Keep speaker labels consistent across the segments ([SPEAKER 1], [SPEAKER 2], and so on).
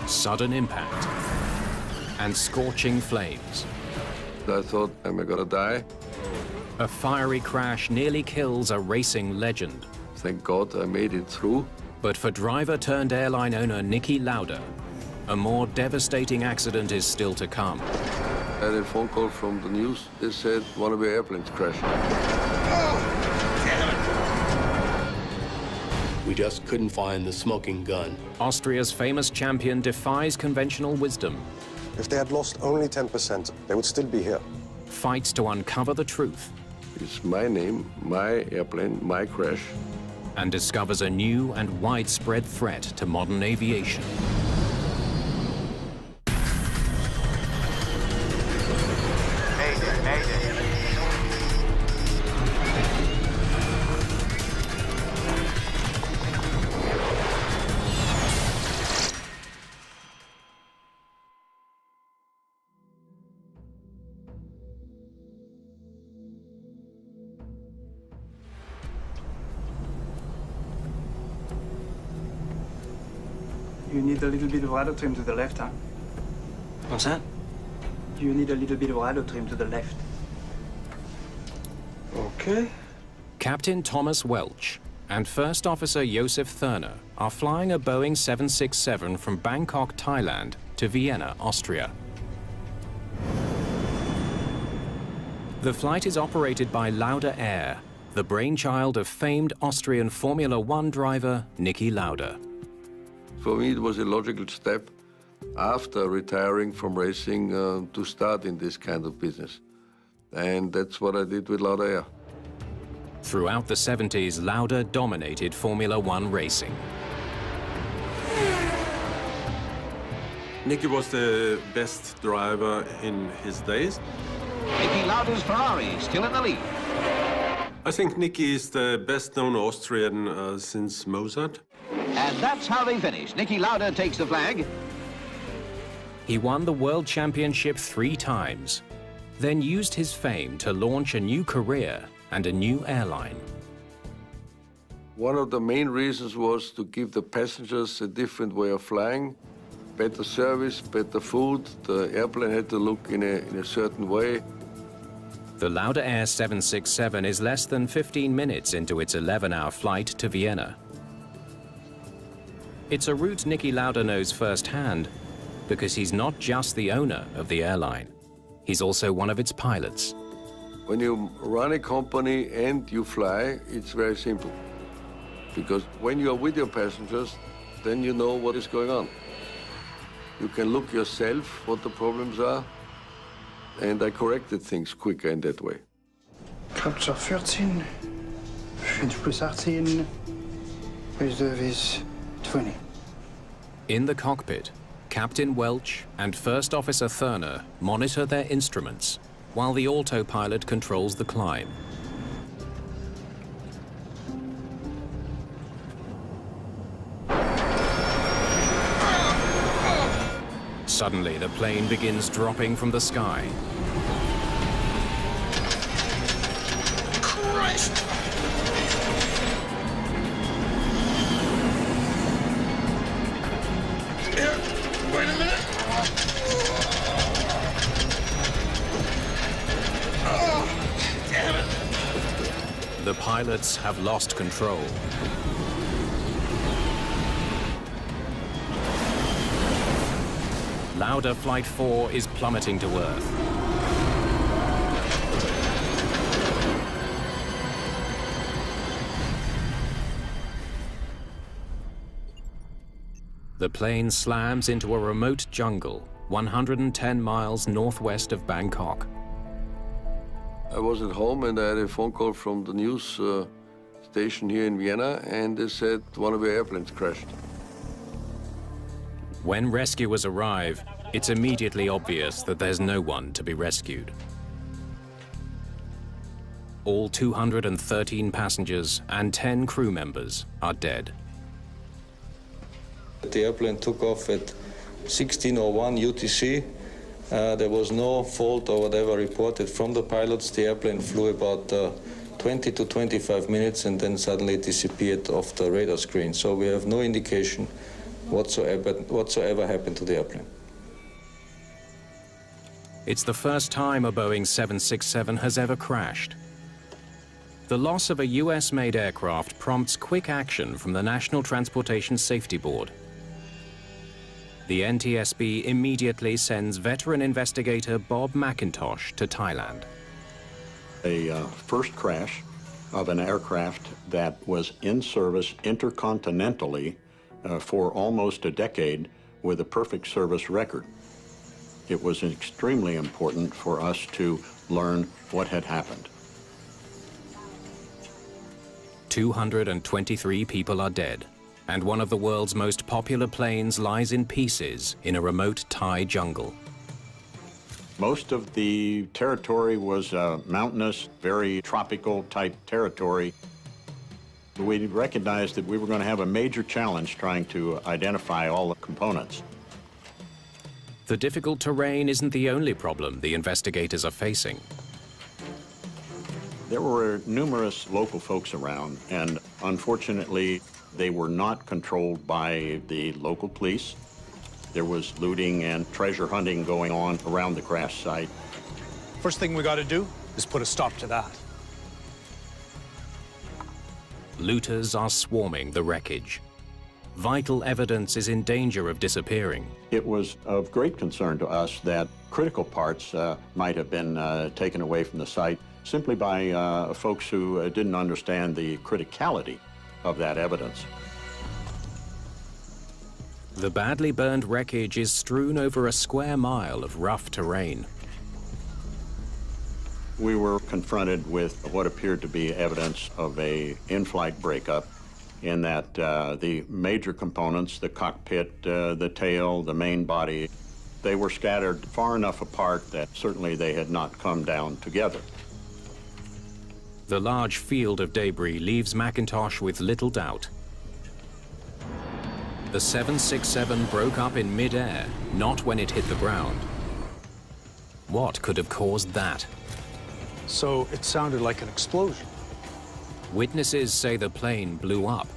[SPEAKER 1] sudden impact, and scorching flames.
[SPEAKER 2] I thought, am I gonna die?
[SPEAKER 1] A fiery crash nearly kills a racing legend.
[SPEAKER 2] Thank God I made it through.
[SPEAKER 1] But for driver-turned airline owner Niki Lauda, a more devastating accident is still to come.
[SPEAKER 2] I had a phone call from the news. They said one of the airplanes crashed.
[SPEAKER 3] We just couldn't find the smoking gun.
[SPEAKER 1] Austria's famous champion defies conventional wisdom.
[SPEAKER 4] If they had lost only 10%, they would still be here.
[SPEAKER 1] Fights to uncover the truth.
[SPEAKER 2] It's my name, my airplane, my crash.
[SPEAKER 1] And discovers a new and widespread threat to modern aviation.
[SPEAKER 5] You need a little bit of rudder trim to the left, huh?
[SPEAKER 6] What's that?
[SPEAKER 5] You need a little bit of rudder trim to the left.
[SPEAKER 6] Okay.
[SPEAKER 1] Captain Thomas Welch and First Officer Josef Thurner are flying a Boeing 767 from Bangkok, Thailand to Vienna, Austria. The flight is operated by LaudaAir, the brainchild of famed Austrian Formula One driver Niki Lauda.
[SPEAKER 2] For me, it was a logical step after retiring from racing to start in this kind of business. And that's what I did with LaudaAir.
[SPEAKER 1] Throughout the 70s, Lauda dominated Formula One racing.
[SPEAKER 7] Niki was the best driver in his days.
[SPEAKER 8] Niki Lauda's Ferrari still in the lead.
[SPEAKER 7] I think Niki is the best-known Austrian since Mozart.
[SPEAKER 8] And that's how they finish. Niki Lauda takes the flag.
[SPEAKER 1] He won the World Championship 3 times, then used his fame to launch a new career and a new airline.
[SPEAKER 2] One of the main reasons was to give the passengers a different way of flying, better service, better food. The airplane had to look in a certain way.
[SPEAKER 1] The LaudaAir 767 is less than 15 minutes into its 11-hour flight to Vienna. It's a route Niki Lauda knows firsthand because he's not just the owner of the airline. He's also one of its pilots.
[SPEAKER 2] When you run a company and you fly, it's very simple. Because when you are with your passengers, then you know what is going on. You can look yourself what the problems are, and I corrected things quicker in that way.
[SPEAKER 5] Capture 13, 5 plus 18, plus 2 is 20.
[SPEAKER 1] In the cockpit, Captain Welch and First Officer Thurner monitor their instruments while the autopilot controls the climb. Suddenly, the plane begins dropping from the sky.
[SPEAKER 6] Christ! Here, wait a minute. Oh, damn it.
[SPEAKER 1] The pilots have lost control. Lauda Flight 4 is plummeting to Earth. The plane slams into a remote jungle 110 miles northwest of Bangkok.
[SPEAKER 2] I was at home and I had a phone call from the news station here in Vienna, and they said one of the airplanes crashed.
[SPEAKER 1] When rescuers arrive, it's immediately obvious that there's no one to be rescued. All 213 passengers and 10 crew members are dead.
[SPEAKER 9] The airplane took off at 16:01 UTC. There was no fault or whatever reported from the pilots. The airplane flew about 20 to 25 minutes and then suddenly disappeared off the radar screen. So we have no indication whatsoever happened to the airplane.
[SPEAKER 1] It's the first time a Boeing 767 has ever crashed. The loss of a US-made aircraft prompts quick action from the National Transportation Safety Board. The NTSB immediately sends veteran investigator Bob McIntosh to Thailand.
[SPEAKER 10] A first crash of an aircraft that was in service intercontinentally for almost a decade with a perfect service record. It was extremely important for us to learn what had happened.
[SPEAKER 1] 223 people are dead, and one of the world's most popular planes lies in pieces in a remote Thai jungle.
[SPEAKER 10] Most of the territory was mountainous, very tropical type territory. We recognized that we were going to have a major challenge trying to identify all the components.
[SPEAKER 1] The difficult terrain isn't the only problem the investigators are facing.
[SPEAKER 10] There were numerous local folks around, and unfortunately, they were not controlled by the local police. There was looting and treasure hunting going on around the crash site.
[SPEAKER 11] First thing we got to do is put a stop to that.
[SPEAKER 1] Looters are swarming the wreckage. Vital evidence is in danger of disappearing.
[SPEAKER 10] It was of great concern to us that critical parts might have been taken away from the site simply by folks who didn't understand the criticality of that evidence.
[SPEAKER 1] The badly burned wreckage is strewn over a square mile of rough terrain.
[SPEAKER 10] We were confronted with what appeared to be evidence of a in-flight breakup, in that the major components, the cockpit, the tail, the main body, they were scattered far enough apart that certainly they had not come down together.
[SPEAKER 1] The large field of debris leaves McIntosh with little doubt. The 767 broke up in mid-air, not when it hit the ground. What could have caused that?
[SPEAKER 11] So it sounded like an explosion.
[SPEAKER 1] Witnesses say the plane blew up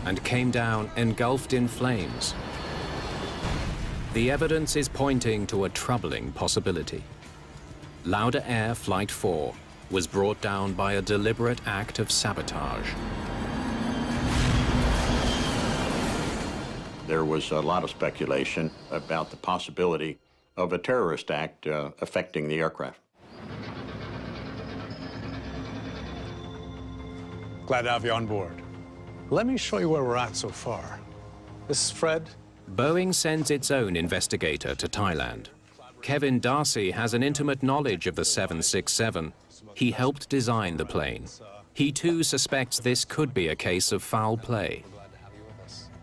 [SPEAKER 1] and came down engulfed in flames. The evidence is pointing to a troubling possibility. LaudaAir Flight 4 was brought down by a deliberate act of sabotage.
[SPEAKER 10] There was a lot of speculation about the possibility of a terrorist act affecting the aircraft.
[SPEAKER 11] Glad to have you on board. Let me show you where we're at so far. This is Fred.
[SPEAKER 1] Boeing sends its own investigator to Thailand. Kevin Darcy has an intimate knowledge of the 767. He helped design the plane. He too suspects this could be a case of foul play.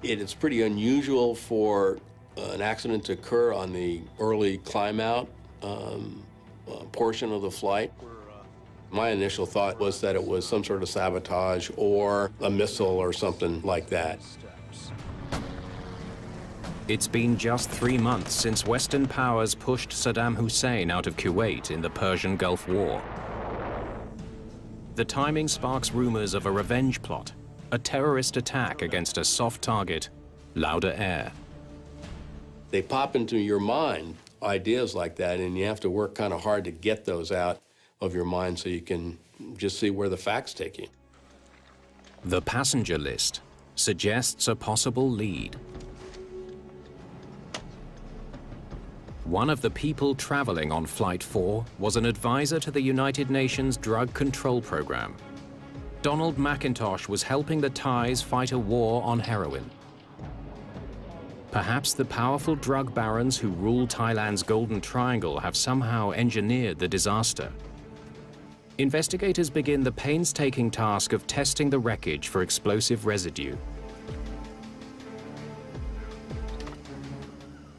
[SPEAKER 3] It is pretty unusual for an accident to occur on the early climb-out portion of the flight. My initial thought was that it was some sort of sabotage or a missile or something like that.
[SPEAKER 1] It's been just 3 months since Western powers pushed Saddam Hussein out of Kuwait in the Persian Gulf War. The timing sparks rumors of a revenge plot, a terrorist attack against a soft target, LaudaAir.
[SPEAKER 3] They pop into your mind, ideas like that, and you have to work kind of hard to get those out of your mind so you can just see where the facts take you.
[SPEAKER 1] The passenger list suggests a possible lead. One of the people traveling on Flight 4 was an advisor to the United Nations Drug Control Program. Donald McIntosh was helping the Thais fight a war on heroin. Perhaps the powerful drug barons who rule Thailand's Golden Triangle have somehow engineered the disaster. Investigators begin the painstaking task of testing the wreckage for explosive residue.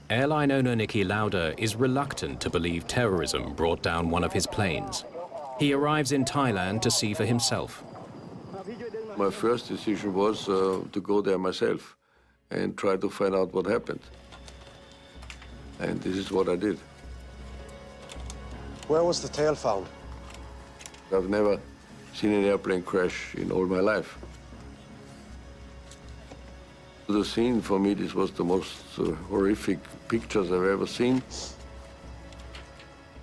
[SPEAKER 1] Airline owner Niki Lauda is reluctant to believe terrorism brought down one of his planes. He arrives in Thailand to see for himself.
[SPEAKER 2] My first decision was to go there myself and try to find out what happened. And this is what I did.
[SPEAKER 4] Where was the tail found?
[SPEAKER 2] I've never seen an airplane crash in all my life. The scene, for me, this was the most horrific pictures I've ever seen.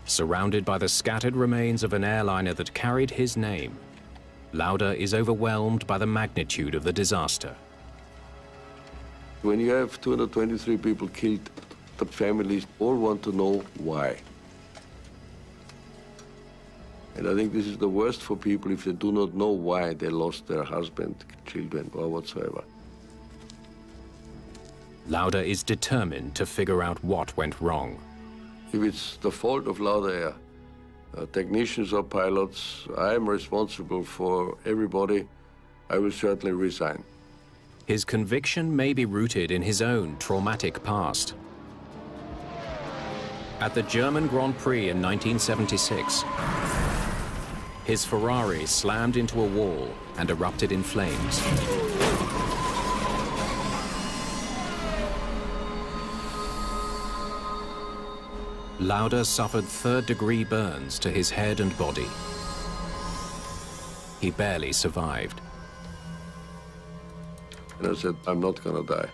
[SPEAKER 1] Surrounded by the scattered remains of an airliner that carried his name, Lauda is overwhelmed by the magnitude of the disaster.
[SPEAKER 2] When you have 223 people killed, the families all want to know why. And I think this is the worst for people if they do not know why they lost their husband, children, or whatsoever.
[SPEAKER 1] Lauda is determined to figure out what went wrong.
[SPEAKER 2] If it's the fault of LaudaAir, technicians or pilots, I am responsible for everybody. I will certainly resign.
[SPEAKER 1] His conviction may be rooted in his own traumatic past. At the German Grand Prix in 1976, his Ferrari slammed into a wall and erupted in flames. Lauda suffered third-degree burns to his head and body. He barely survived.
[SPEAKER 2] And I said, I'm not gonna die.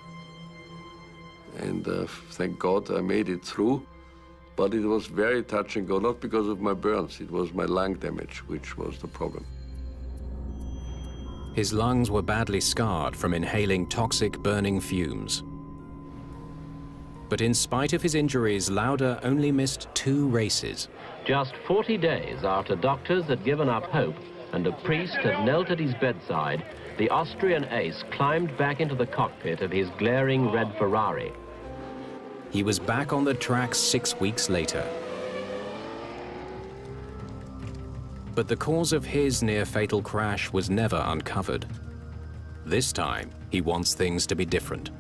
[SPEAKER 2] And thank God I made it through. But it was very touch and go, not because of my burns, it was my lung damage, which was the problem.
[SPEAKER 1] His lungs were badly scarred from inhaling toxic burning fumes. But in spite of his injuries, Lauda only missed 2 races.
[SPEAKER 12] Just 40 days after doctors had given up hope and a priest had knelt at his bedside, the Austrian ace climbed back into the cockpit of his glaring red Ferrari.
[SPEAKER 1] He was back on the track 6 weeks later. But the cause of his near-fatal crash was never uncovered. This time, he wants things to be different.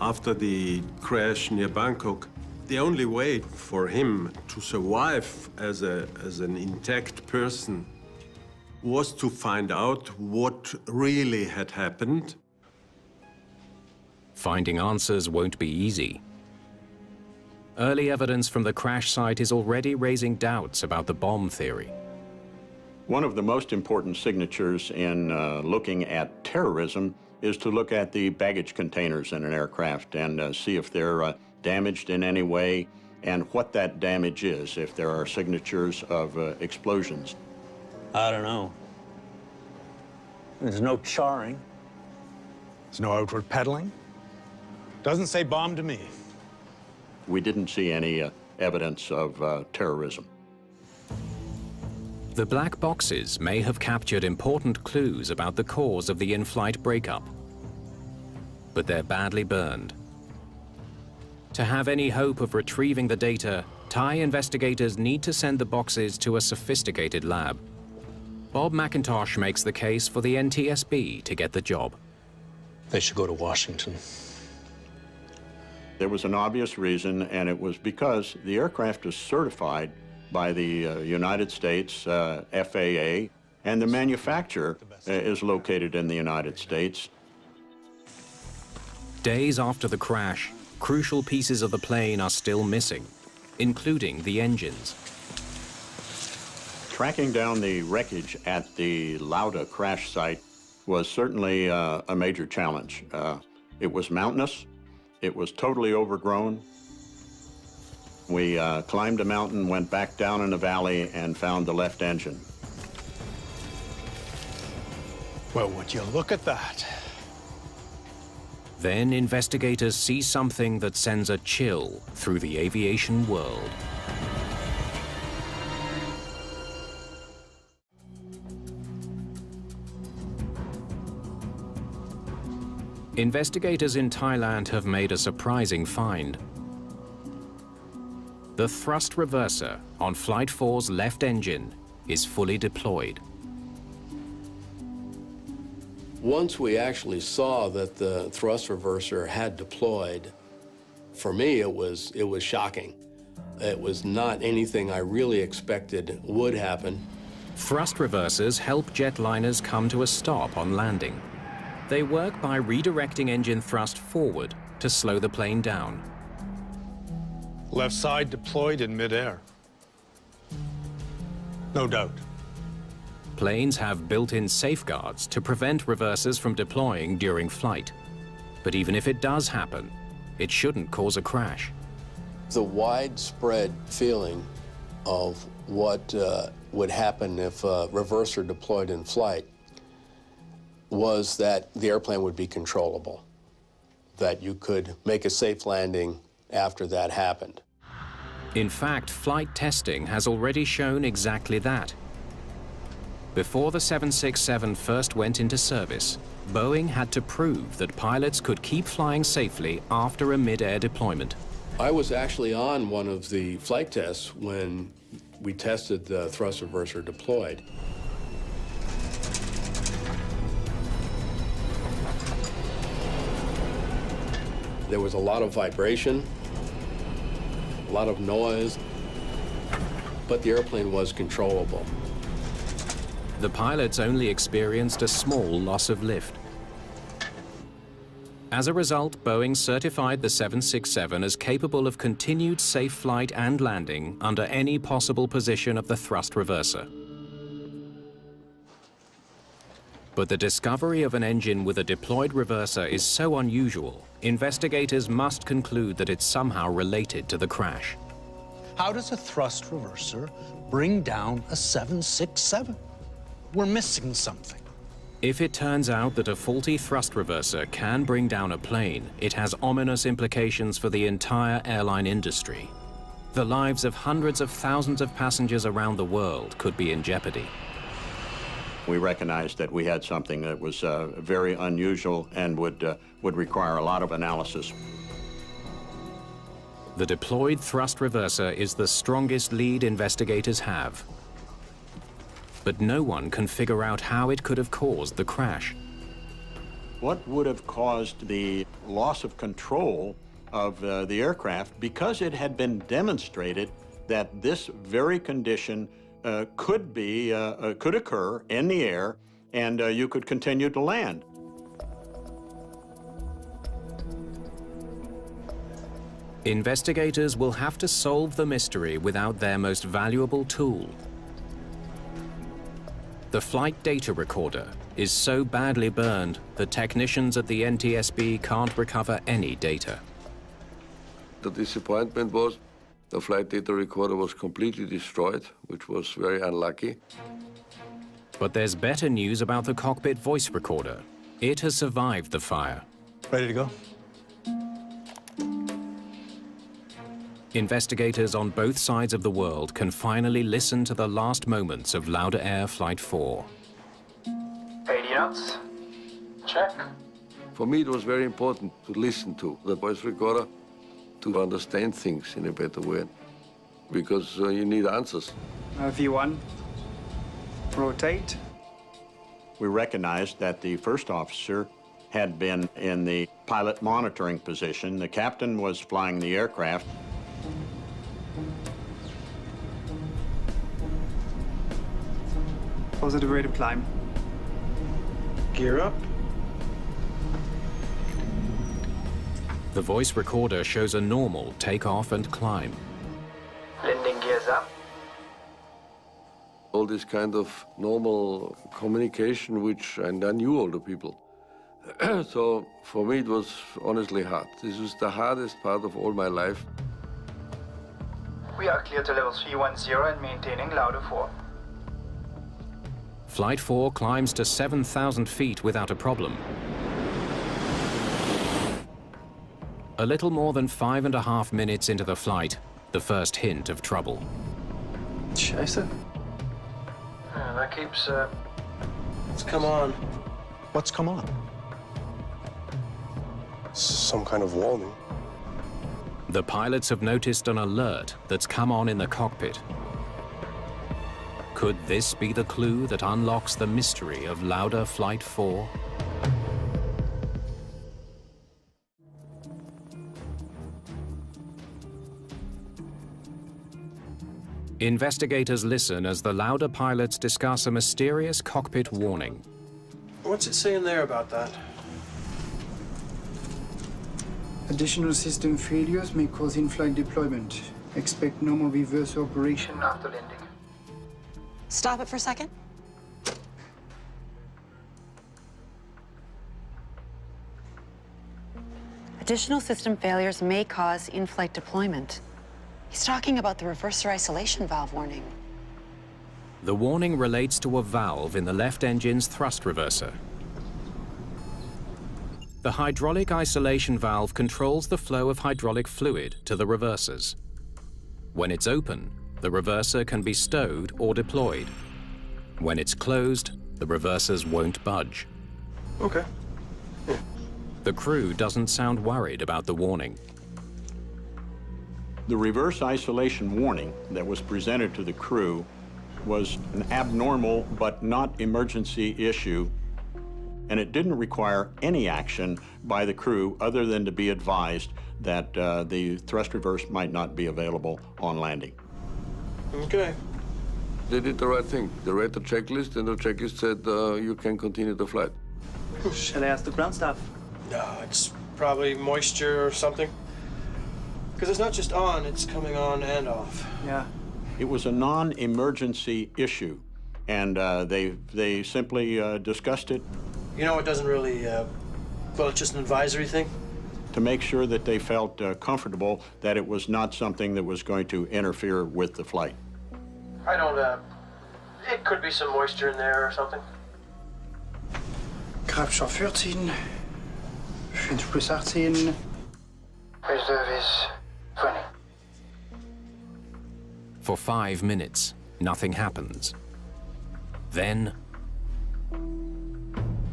[SPEAKER 7] After the crash near Bangkok, the only way for him to survive as an intact person was to find out what really had happened.
[SPEAKER 1] Finding answers won't be easy. Early evidence from the crash site is already raising doubts about the bomb theory.
[SPEAKER 10] One of the most important signatures in looking at terrorism is to look at the baggage containers in an aircraft and see if they're damaged in any way and what that damage is, if there are signatures of explosions.
[SPEAKER 11] I don't know. There's no charring. There's no outward pedaling. Doesn't say bomb to me.
[SPEAKER 10] We didn't see any evidence of terrorism.
[SPEAKER 1] The black boxes may have captured important clues about the cause of the in-flight breakup, but they're badly burned. To have any hope of retrieving the data, Thai investigators need to send the boxes to a sophisticated lab. Bob McIntosh makes the case for the NTSB to get the job.
[SPEAKER 11] They should go to Washington.
[SPEAKER 10] There was an obvious reason, and it was because the aircraft is certified by the United States FAA, and the manufacturer is located in the United States.
[SPEAKER 1] Days after the crash, crucial pieces of the plane are still missing, including the engines.
[SPEAKER 10] Tracking down the wreckage at the Lauda crash site was certainly a major challenge. It was mountainous. It was totally overgrown. We climbed a mountain, went back down in the valley, and found the left engine.
[SPEAKER 11] Well, would you look at that?
[SPEAKER 1] Then investigators see something that sends a chill through the aviation world. Investigators in Thailand have made a surprising find. The thrust reverser on Flight 4's left engine is fully deployed.
[SPEAKER 3] Once we actually saw that the thrust reverser had deployed, for me it was shocking. It was not anything I really expected would happen.
[SPEAKER 1] Thrust reversers help jetliners come to a stop on landing. They work by redirecting engine thrust forward to slow the plane down.
[SPEAKER 11] Left side deployed in midair. No doubt.
[SPEAKER 1] Planes have built-in safeguards to prevent reversers from deploying during flight. But even if it does happen, it shouldn't cause a crash.
[SPEAKER 3] The widespread feeling of what would happen if a reverser deployed in flight was that the airplane would be controllable, that you could make a safe landing after that happened.
[SPEAKER 1] In fact, flight testing has already shown exactly that. Before the 767 first went into service, Boeing had to prove that pilots could keep flying safely after a mid-air deployment.
[SPEAKER 3] I was actually on one of the flight tests when we tested the thrust reverser deployed. There was a lot of vibration, a lot of noise, but the airplane was controllable.
[SPEAKER 1] The pilots only experienced a small loss of lift. As a result, Boeing certified the 767 as capable of continued safe flight and landing under any possible position of the thrust reverser. But the discovery of an engine with a deployed reverser is so unusual, investigators must conclude that it's somehow related to the crash.
[SPEAKER 11] How does a thrust reverser bring down a 767? We're missing something.
[SPEAKER 1] If it turns out that a faulty thrust reverser can bring down a plane, it has ominous implications for the entire airline industry. The lives of hundreds of thousands of passengers around the world could be in jeopardy.
[SPEAKER 10] We recognized that we had something that was very unusual and would require a lot of analysis.
[SPEAKER 1] The deployed thrust reverser is the strongest lead investigators have. But no one can figure out how it could have caused the crash.
[SPEAKER 10] What would have caused the loss of control of the aircraft, because it had been demonstrated that this very condition could occur in the air, and you could continue to land.
[SPEAKER 1] Investigators will have to solve the mystery without their most valuable tool. The flight data recorder is so badly burned that technicians at the NTSB can't recover any data.
[SPEAKER 2] The disappointment was the flight data recorder was completely destroyed, which was very unlucky.
[SPEAKER 1] But there's better news about the cockpit voice recorder. It has survived the fire.
[SPEAKER 11] Ready to go?
[SPEAKER 1] Investigators on both sides of the world can finally listen to the last moments of LaudaAir Flight 4.
[SPEAKER 5] 80 knots. Check.
[SPEAKER 2] For me, it was very important to listen to the voice recorder, to understand things in a better way, because you need answers.
[SPEAKER 5] V1. Rotate.
[SPEAKER 10] We recognized that the first officer had been in the pilot monitoring position. The captain was flying the aircraft.
[SPEAKER 5] Positive rate of climb.
[SPEAKER 6] Gear up.
[SPEAKER 1] The voice recorder shows a normal takeoff and climb.
[SPEAKER 5] Landing gears up.
[SPEAKER 2] All this kind of normal communication, which I knew all the people. So for me, it was honestly hard. This was the hardest part of all my life.
[SPEAKER 5] We are clear to level 310 and maintaining Lauda 4.
[SPEAKER 1] Flight 4 climbs to 7,000 feet without a problem. A little more than 5.5 minutes into the flight, the first hint of trouble.
[SPEAKER 5] Scheiße.
[SPEAKER 6] That keeps, It's come on.
[SPEAKER 11] What's come on?
[SPEAKER 4] Some kind of warning.
[SPEAKER 1] The pilots have noticed an alert that's come on in the cockpit. Could this be the clue that unlocks the mystery of Lauda Flight 4? Investigators listen as the Lauda pilots discuss a mysterious cockpit warning.
[SPEAKER 6] What's it saying there about that?
[SPEAKER 5] Additional system failures may cause in-flight deployment. Expect normal reverse operation after landing.
[SPEAKER 13] Stop it for a second. Additional system failures may cause in-flight deployment. He's talking about the reverser isolation valve warning.
[SPEAKER 1] The warning relates to a valve in the left engine's thrust reverser. The hydraulic isolation valve controls the flow of hydraulic fluid to the reversers. When it's open, the reverser can be stowed or deployed. When it's closed, the reversers won't budge.
[SPEAKER 6] Okay.
[SPEAKER 1] The crew doesn't sound worried about the warning.
[SPEAKER 10] The reverse isolation warning that was presented to the crew was an abnormal but not emergency issue, and it didn't require any action by the crew other than to be advised that the thrust reverse might not be available on landing.
[SPEAKER 6] Okay.
[SPEAKER 2] They did the right thing. They read the checklist, and the checklist said you can continue the flight.
[SPEAKER 5] Shall I ask the ground staff?
[SPEAKER 6] No, it's probably moisture or something. Because it's not just on, it's coming on and off.
[SPEAKER 5] Yeah.
[SPEAKER 10] It was a non-emergency issue, and they simply discussed it.
[SPEAKER 6] You know, it doesn't really, well, it's just an advisory thing.
[SPEAKER 10] To make sure that they felt comfortable that it was not something that was going to interfere with the flight.
[SPEAKER 6] I don't, it could be some moisture in there or something.
[SPEAKER 5] Grabschap 14. 20 plus 18. Reserve is 20.
[SPEAKER 1] For 5 minutes, nothing happens. Then...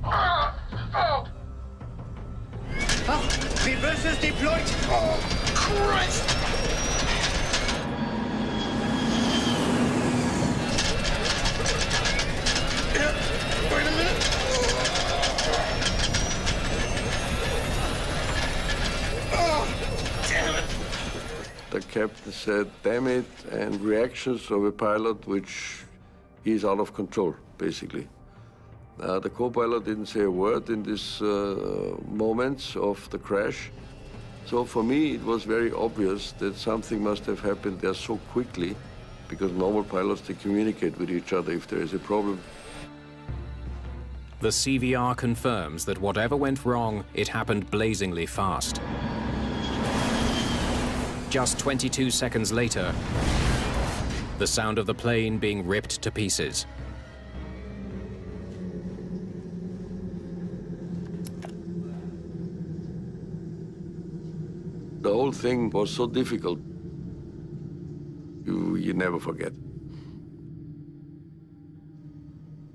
[SPEAKER 5] Oh, reversers deployed! Oh, Christ! Yeah, wait a minute. Oh, damn it.
[SPEAKER 2] The captain said, damn it, and reactions of a pilot which is out of control, basically. The co-pilot didn't say a word in these moments of the crash. So for me, it was very obvious that something must have happened there so quickly, because normal pilots, they communicate with each other if there is a problem.
[SPEAKER 1] The CVR confirms that whatever went wrong, it happened blazingly fast. Just 22 seconds later, the sound of the plane being ripped to pieces.
[SPEAKER 2] The whole thing was so difficult. You never forget.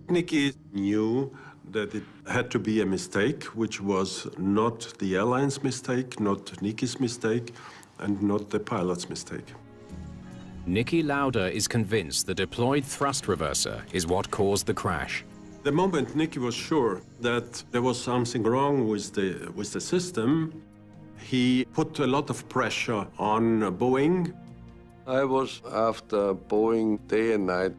[SPEAKER 7] Niki knew that it had to be a mistake, which was not the airline's mistake, not Niki's mistake, and not the pilot's mistake.
[SPEAKER 1] Niki Lauda is convinced the deployed thrust reverser is what caused the crash.
[SPEAKER 7] The moment Niki was sure that there was something wrong with the system, he put a lot of pressure on Boeing.
[SPEAKER 2] I was after Boeing day and night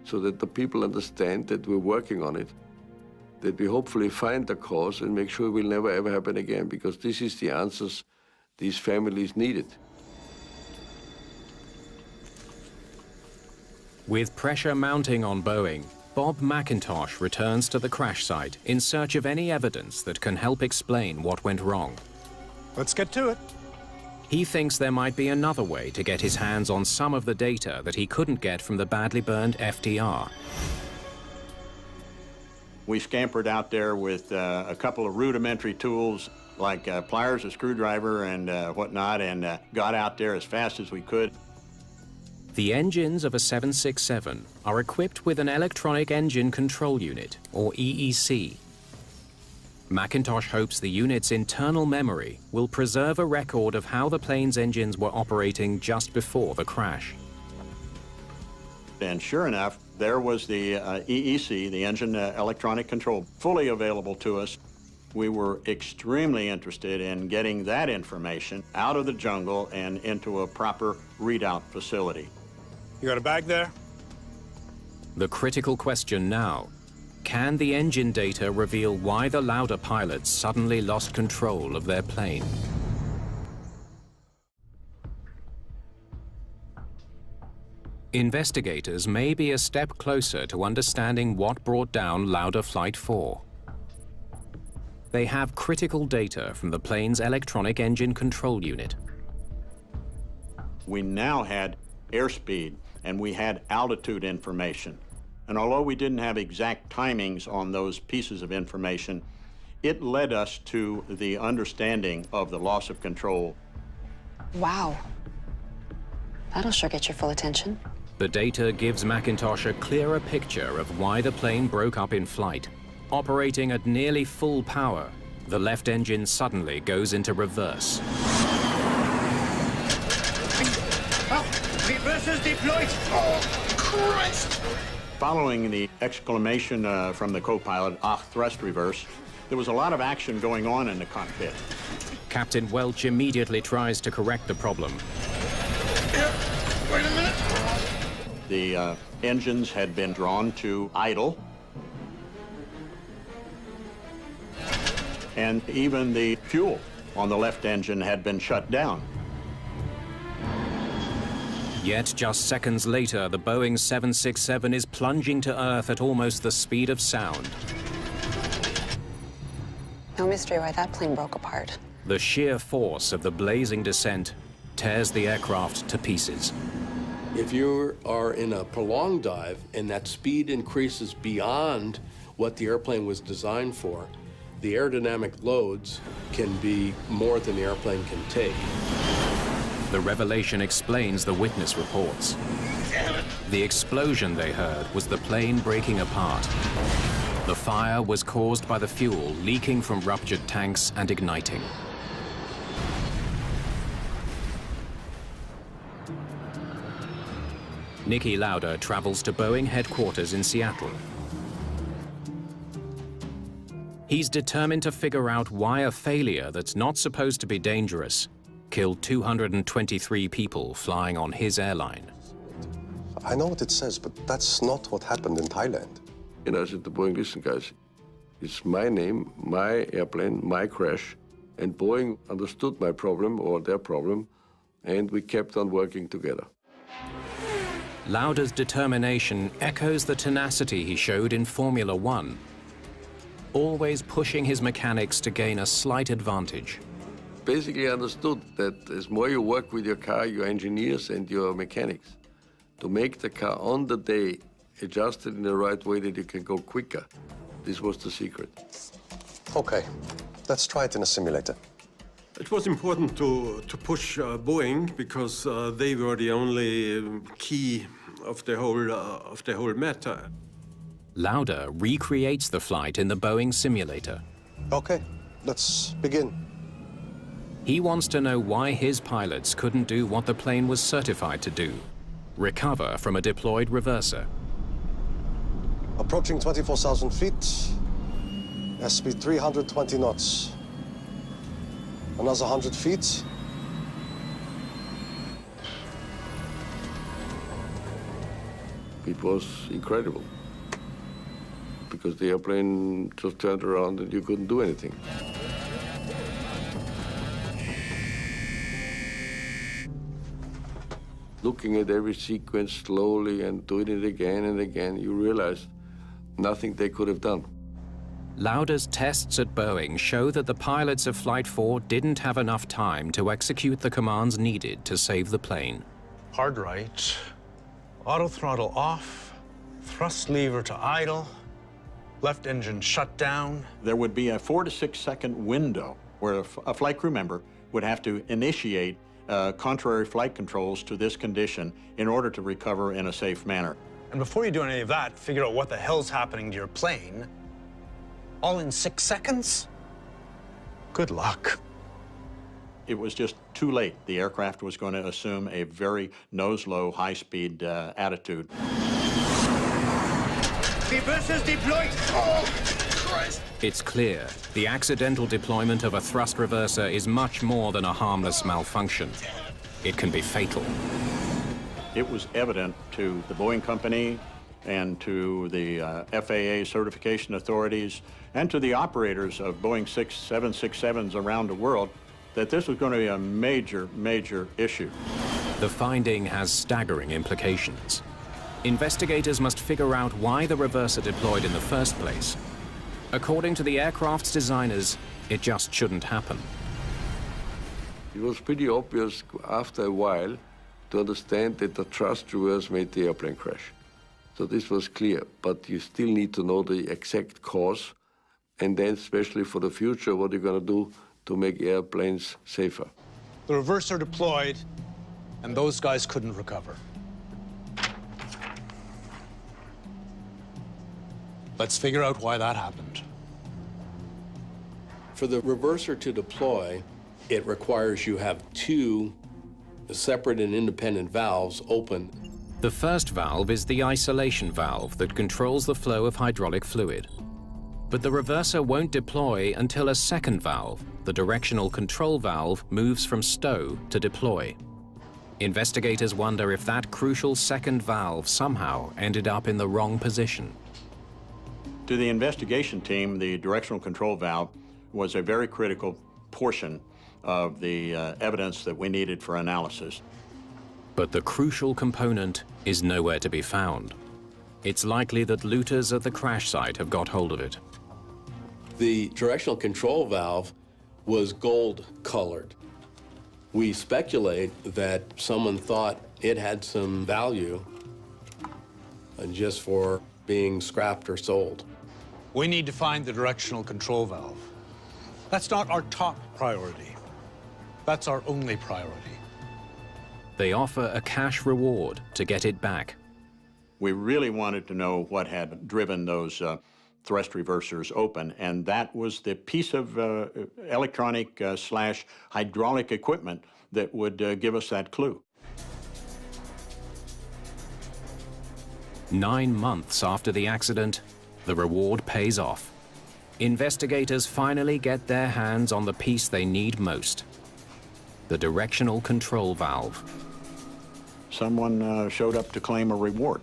[SPEAKER 2] so that the people understand that we're working on it, that we hopefully find the cause and make sure it will never ever happen again, because this is the answers these families needed.
[SPEAKER 1] With pressure mounting on Boeing, Bob McIntosh returns to the crash site in search of any evidence that can help explain what went wrong.
[SPEAKER 11] Let's get to it.
[SPEAKER 1] He thinks there might be another way to get his hands on some of the data that he couldn't get from the badly burned FDR.
[SPEAKER 10] We scampered out there with a couple of rudimentary tools like pliers, a screwdriver, and whatnot, and got out there as fast as we could.
[SPEAKER 1] The engines of a 767 are equipped with an electronic engine control unit, or EEC. McIntosh hopes the unit's internal memory will preserve a record of how the plane's engines were operating just before the crash.
[SPEAKER 10] And sure enough, there was the EEC, the engine electronic control, fully available to us. We were extremely interested in getting that information out of the jungle and into a proper readout facility.
[SPEAKER 11] You got a bag there?
[SPEAKER 1] The critical question now: can the engine data reveal why the Lauda pilots suddenly lost control of their plane? Investigators may be a step closer to understanding what brought down Lauda Flight 4. They have critical data from the plane's electronic engine control unit.
[SPEAKER 10] We now had airspeed and we had altitude information. And although we didn't have exact timings on those pieces of information, it led us to the understanding of the loss of control.
[SPEAKER 13] Wow. That'll sure get your full attention.
[SPEAKER 1] The data gives McIntosh a clearer picture of why the plane broke up in flight. Operating at nearly full power, the left engine suddenly goes into reverse.
[SPEAKER 14] Reversers deployed! Oh, Christ!
[SPEAKER 10] Following the exclamation from the co-pilot, "Ah, thrust reverse," there was a lot of action going on in the cockpit.
[SPEAKER 1] Captain Welch immediately tries to correct the problem.
[SPEAKER 14] Wait a minute!
[SPEAKER 10] The engines had been drawn to idle, and even the fuel on the left engine had been shut down.
[SPEAKER 1] Yet just seconds later, the Boeing 767 is plunging to Earth at almost the speed of sound.
[SPEAKER 13] No mystery why that plane broke apart.
[SPEAKER 1] The sheer force of the blazing descent tears the aircraft to pieces.
[SPEAKER 3] If you are in a prolonged dive and that speed increases beyond what the airplane was designed for, the aerodynamic loads can be more than the airplane can take.
[SPEAKER 1] The revelation explains the witness reports. The explosion they heard was the plane breaking apart. The fire was caused by the fuel leaking from ruptured tanks and igniting. Niki Lauda travels to Boeing headquarters in Seattle. He's determined to figure out why a failure that's not supposed to be dangerous killed 223 people flying on his airline.
[SPEAKER 4] I know what it says, but that's not what happened in Thailand.
[SPEAKER 2] And I said to Boeing, listen, guys, it's my name, my airplane, my crash. And Boeing understood my problem, or their problem, and we kept on working together.
[SPEAKER 1] Lauda's determination echoes the tenacity he showed in Formula One, always pushing his mechanics to gain a slight advantage.
[SPEAKER 2] Basically understood that as more you work with your car, your engineers and your mechanics, to make the car on the day adjusted in the right way that you can go quicker. This was the secret.
[SPEAKER 4] Okay, let's try it in a simulator.
[SPEAKER 7] It was important to push Boeing because they were the only key of the whole matter.
[SPEAKER 1] Lauda recreates the flight in the Boeing simulator.
[SPEAKER 4] Okay, let's begin.
[SPEAKER 1] He wants to know why his pilots couldn't do what the plane was certified to do: recover from a deployed reverser.
[SPEAKER 4] Approaching 24,000 feet, airspeed 320 knots. Another 100 feet.
[SPEAKER 2] It was incredible, because the airplane just turned around and you couldn't do anything. Looking at every sequence slowly and doing it again and again, you realize nothing they could have done.
[SPEAKER 1] Lauda's tests at Boeing show that the pilots of Flight 4 didn't have enough time to execute the commands needed to save the plane.
[SPEAKER 11] Hard right, auto throttle off, thrust lever to idle, left engine shut down.
[SPEAKER 10] There would be a 4 to 6 second window where a flight crew member would have to initiate contrary flight controls to this condition in order to recover in a safe manner.
[SPEAKER 11] And before you do any of that, figure out what the hell's happening to your plane, all in 6 seconds? Good luck.
[SPEAKER 10] It was just too late. The aircraft was going to assume a very nose-low, high-speed attitude.
[SPEAKER 14] Reversers deployed! Oh, Christ!
[SPEAKER 1] It's clear the accidental deployment of a thrust reverser is much more than a harmless malfunction. It can be fatal.
[SPEAKER 10] It was evident to the Boeing company and to the FAA certification authorities and to the operators of Boeing 767s around the world that this was going to be a major, major issue.
[SPEAKER 1] The finding has staggering implications. Investigators must figure out why the reverser deployed in the first place According to the aircraft's designers, it just shouldn't happen.
[SPEAKER 2] It was pretty obvious after a while to understand that the thrust reverse made the airplane crash. So this was clear, but you still need to know the exact cause, and then especially for the future, what you're going to do to make airplanes safer.
[SPEAKER 11] The reverser deployed, and those guys couldn't recover. Let's figure out why that happened.
[SPEAKER 3] For the reverser to deploy, it requires you have two separate and independent valves open.
[SPEAKER 1] The first valve is the isolation valve that controls the flow of hydraulic fluid. But the reverser won't deploy until a second valve, the directional control valve, moves from stow to deploy. Investigators wonder if that crucial second valve somehow ended up in the wrong position.
[SPEAKER 10] To the investigation team, the directional control valve was a very critical portion of the evidence that we needed for analysis.
[SPEAKER 1] But the crucial component is nowhere to be found. It's likely that looters at the crash site have got hold of it.
[SPEAKER 3] The directional control valve was gold-colored. We speculate that someone thought it had some value just for being scrapped or sold.
[SPEAKER 11] We need to find the directional control valve. That's not our top priority. That's our only priority.
[SPEAKER 1] They offer a cash reward to get it back.
[SPEAKER 10] We really wanted to know what had driven those thrust reversers open, and that was the piece of electronic slash hydraulic equipment that would give us that clue.
[SPEAKER 1] 9 months after the accident, the reward pays off. Investigators finally get their hands on the piece they need most: the directional control valve.
[SPEAKER 10] Someone showed up to claim a reward.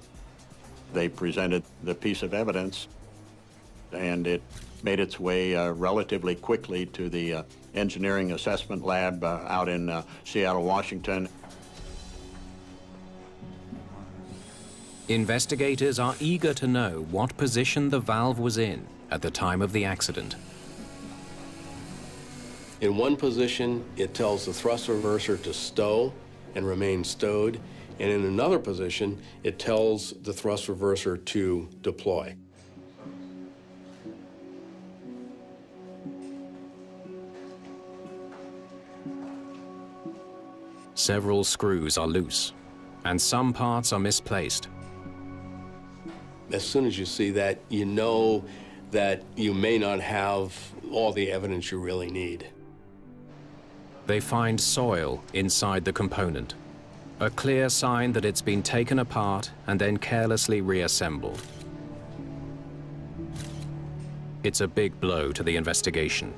[SPEAKER 10] They presented the piece of evidence, and it made its way relatively quickly to the engineering assessment lab out in Seattle, Washington.
[SPEAKER 1] Investigators are eager to know what position the valve was in at the time of the accident.
[SPEAKER 3] In one position, it tells the thrust reverser to stow and remain stowed, and in another position, it tells the thrust reverser to deploy.
[SPEAKER 1] Several screws are loose, and some parts are misplaced.
[SPEAKER 3] As soon as you see that, you know that you may not have all the evidence you really need.
[SPEAKER 1] They find soil inside the component, a clear sign that it's been taken apart and then carelessly reassembled. It's a big blow to the investigation.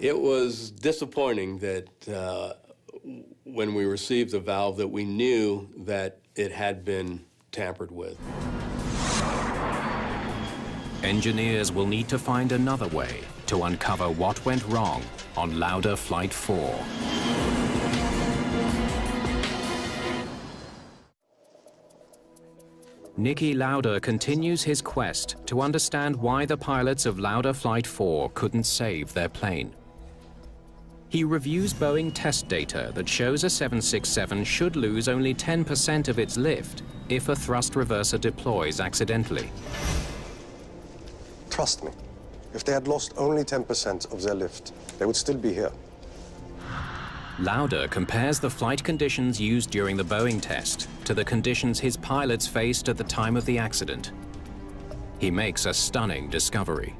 [SPEAKER 3] It was disappointing that when we received the valve that we knew that it had been tampered with.
[SPEAKER 1] Engineers will need to find another way to uncover what went wrong on Lauda Flight 4. Niki Lauda continues his quest to understand why the pilots of Lauda Flight 4 couldn't save their plane. He reviews Boeing test data that shows a 767 should lose only 10% of its lift if a thrust reverser deploys accidentally.
[SPEAKER 4] Trust me, if they had lost only 10% of their lift, they would still be here.
[SPEAKER 1] Lauda compares the flight conditions used during the Boeing test to the conditions his pilots faced at the time of the accident. He makes a stunning discovery.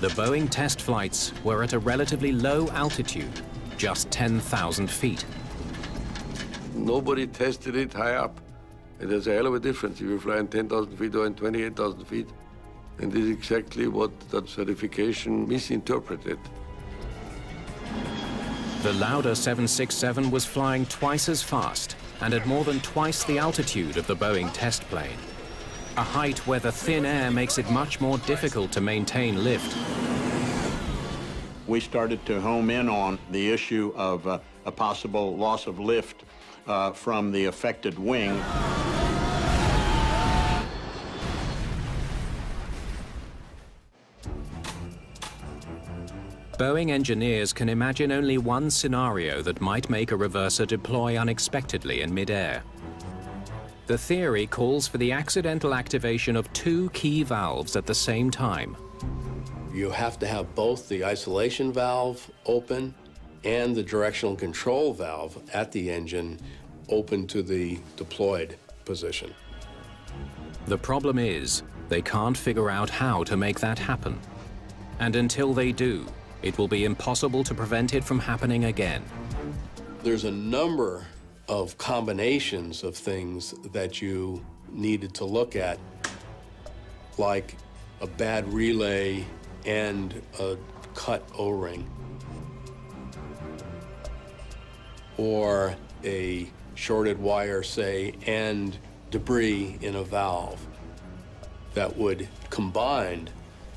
[SPEAKER 1] The Boeing test flights were at a relatively low altitude, just 10,000 feet.
[SPEAKER 2] Nobody tested it high up. And there's a hell of a difference if you fly in 10,000 feet or in 28,000 feet. And this is exactly what that certification misinterpreted.
[SPEAKER 1] The Lauda 767 was flying twice as fast and at more than twice the altitude of the Boeing test plane, a height where the thin air makes it much more difficult to maintain lift.
[SPEAKER 10] We started to home in on the issue of a possible loss of lift from the affected wing.
[SPEAKER 1] Boeing engineers can imagine only one scenario that might make a reverser deploy unexpectedly in mid-air. The theory calls for the accidental activation of two key valves at the same time.
[SPEAKER 3] You have to have both the isolation valve open and the directional control valve at the engine open to the deployed position.
[SPEAKER 1] The problem is, they can't figure out how to make that happen. And until they do, it will be impossible to prevent it from happening again.
[SPEAKER 3] There's a number of combinations of things that you needed to look at, like a bad relay and a cut O-ring, or a shorted wire, say, and debris in a valve that would combined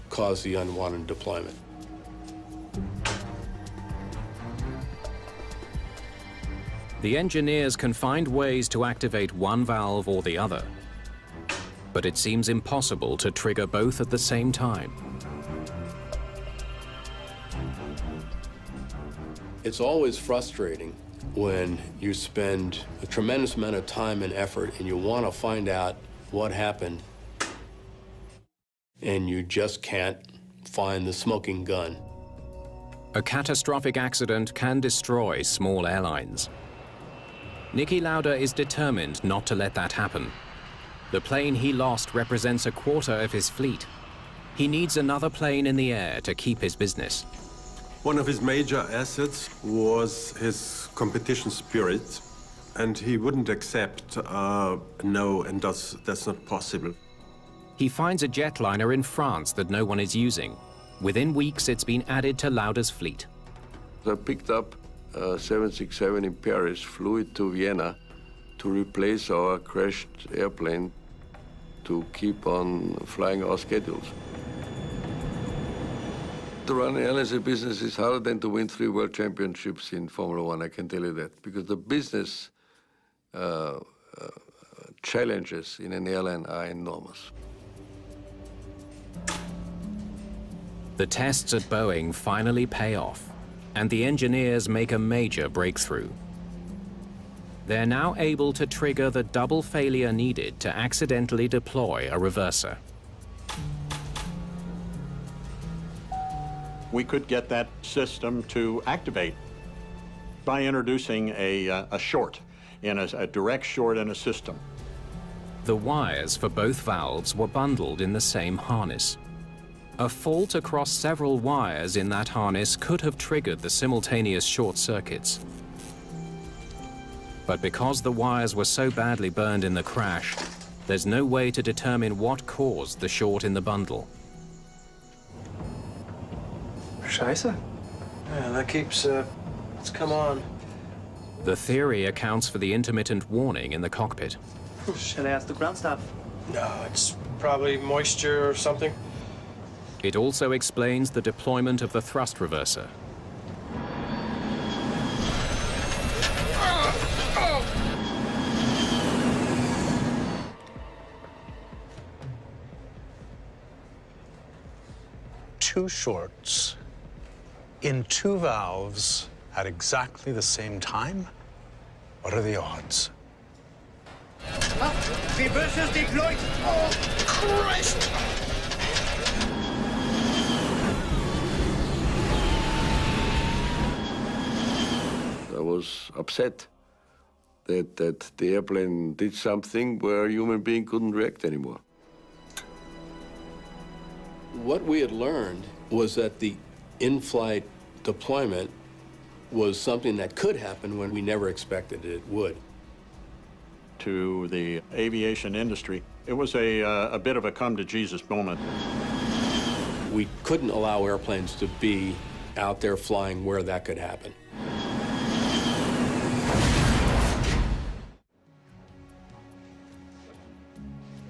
[SPEAKER 3] cause the unwanted deployment.
[SPEAKER 1] The engineers can find ways to activate one valve or the other, but it seems impossible to trigger both at the same time.
[SPEAKER 3] It's always frustrating when you spend a tremendous amount of time and effort and you want to find out what happened and you just can't find the smoking gun.
[SPEAKER 1] A catastrophic accident can destroy small airlines. Niki Lauda is determined not to let that happen. The plane he lost represents a quarter of his fleet. He needs another plane in the air to keep his business.
[SPEAKER 7] One of his major assets was his competition spirit, and he wouldn't accept no, and that's not possible.
[SPEAKER 1] He finds a jetliner in France that no one is using. Within weeks, it's been added to Lauda's fleet.
[SPEAKER 2] I picked up a 767 in Paris, flew it to Vienna to replace our crashed airplane to keep on flying our schedules. To run an airline business is harder than to win 3 world championships in Formula One, I can tell you that, because the business challenges in an airline are enormous.
[SPEAKER 1] The tests at Boeing finally pay off, and the engineers make a major breakthrough. They're now able to trigger the double failure needed to accidentally deploy a reverser.
[SPEAKER 10] We could get that system to activate by introducing a short, a direct short in a system.
[SPEAKER 1] The wires for both valves were bundled in the same harness. A fault across several wires in that harness could have triggered the simultaneous short circuits. But because the wires were so badly burned in the crash, there's no way to determine what caused the short in the bundle.
[SPEAKER 6] Scheiße. Yeah, that keeps, it's come on.
[SPEAKER 1] The theory accounts for the intermittent warning in the cockpit.
[SPEAKER 15] Should I ask the ground staff?
[SPEAKER 6] No, it's probably moisture or something.
[SPEAKER 1] It also explains the deployment of the thrust reverser.
[SPEAKER 11] Two shorts in 2 valves at exactly the same time? What are the odds?
[SPEAKER 14] Reversers deployed! Oh, Christ!
[SPEAKER 2] I was upset that the airplane did something where a human being couldn't react anymore.
[SPEAKER 3] What we had learned was that the in-flight deployment was something that could happen when we never expected it would.
[SPEAKER 10] To the aviation industry, it was a bit of a come-to-Jesus moment.
[SPEAKER 3] We couldn't allow airplanes to be out there flying where that could happen.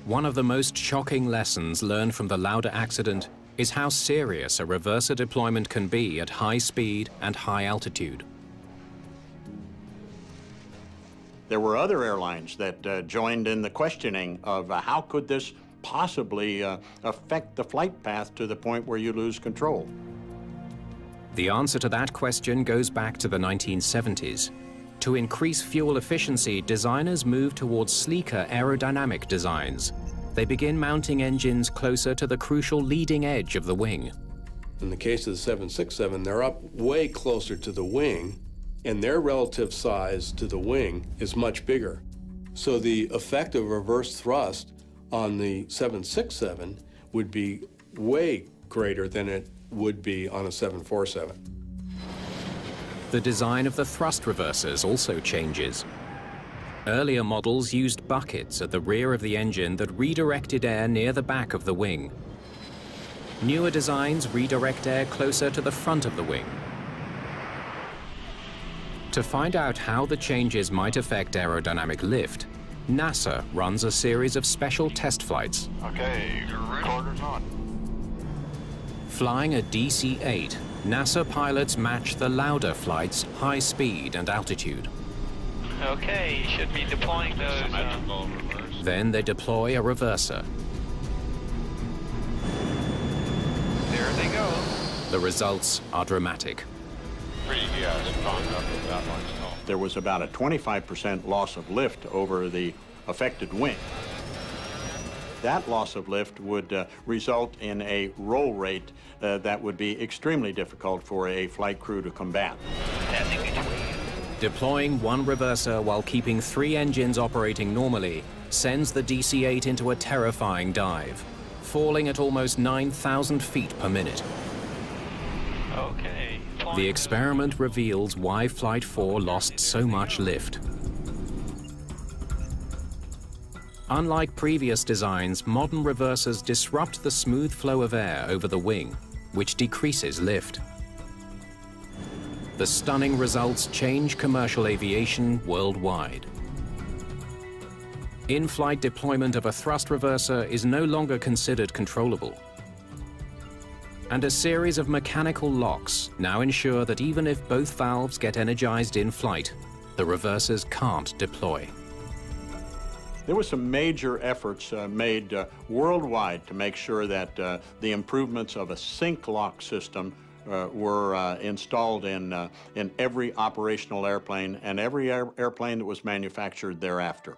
[SPEAKER 1] One of the most shocking lessons learned from the Lauda accident is how serious a reverser deployment can be at high speed and high altitude.
[SPEAKER 10] There were other airlines that joined in the questioning of how could this possibly affect the flight path to the point where you lose control.
[SPEAKER 1] The answer to that question goes back to the 1970s. To increase fuel efficiency, designers moved towards sleeker aerodynamic designs. They begin mounting engines closer to the crucial leading edge of the wing.
[SPEAKER 3] In the case of the 767, they're up way closer to the wing, and their relative size to the wing is much bigger. So the effect of reverse thrust on the 767 would be way greater than it would be on a 747.
[SPEAKER 1] The design of the thrust reversers also changes. Earlier models used buckets at the rear of the engine that redirected air near the back of the wing. Newer designs redirect air closer to the front of the wing. To find out how the changes might affect aerodynamic lift, NASA runs a series of special test flights.
[SPEAKER 16] Okay, recorders on.
[SPEAKER 1] Flying a DC-8, NASA pilots match the Lauda flight's high speed and altitude.
[SPEAKER 16] Okay, you should be deploying those.
[SPEAKER 1] Then they deploy a reverser.
[SPEAKER 16] There they go.
[SPEAKER 1] The results are dramatic.
[SPEAKER 16] Pretty strong up with that one.
[SPEAKER 10] There was about a 25% loss of lift over the affected wing. That loss of lift would result in a roll rate that would be extremely difficult for a flight crew to combat.
[SPEAKER 1] Deploying one reverser while keeping 3 engines operating normally sends the DC-8 into a terrifying dive, falling at almost 9,000 feet per minute.
[SPEAKER 16] Okay.
[SPEAKER 1] The experiment reveals why Flight 4 lost so much lift. Unlike previous designs, modern reversers disrupt the smooth flow of air over the wing, which decreases lift. The stunning results change commercial aviation worldwide. In-flight deployment of a thrust reverser is no longer considered controllable. And a series of mechanical locks now ensure that even if both valves get energized in flight, the reversers can't deploy.
[SPEAKER 10] There were some major efforts made worldwide to make sure that the improvements of a sync lock system were installed in every operational airplane and every airplane that was manufactured thereafter.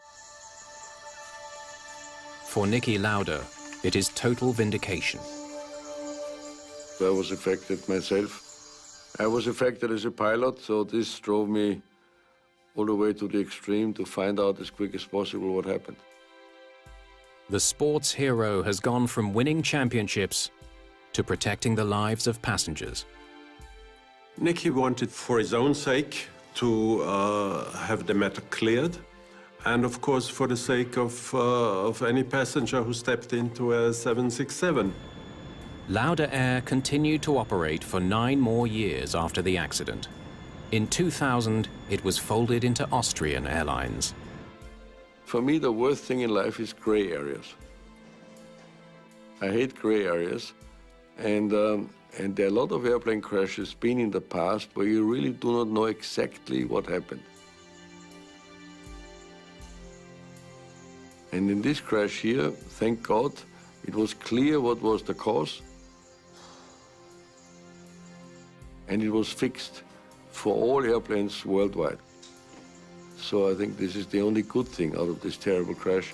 [SPEAKER 1] For Niki Lauda, it is total vindication.
[SPEAKER 2] I was affected myself. I was affected as a pilot, so this drove me all the way to the extreme to find out as quick as possible what happened.
[SPEAKER 1] The sports hero has gone from winning championships to protecting the lives of passengers.
[SPEAKER 7] Niki wanted, for his own sake, to have the matter cleared, and of course for the sake of any passenger who stepped into a 767.
[SPEAKER 1] LaudaAir continued to operate for 9 more years after the accident. In 2000, it was folded into Austrian Airlines.
[SPEAKER 2] For me, the worst thing in life is gray areas. I hate gray areas, and there are a lot of airplane crashes been in the past where you really do not know exactly what happened. And in this crash here, thank God, it was clear what was the cause, and it was fixed for all airplanes worldwide. So I think this is the only good thing out of this terrible crash.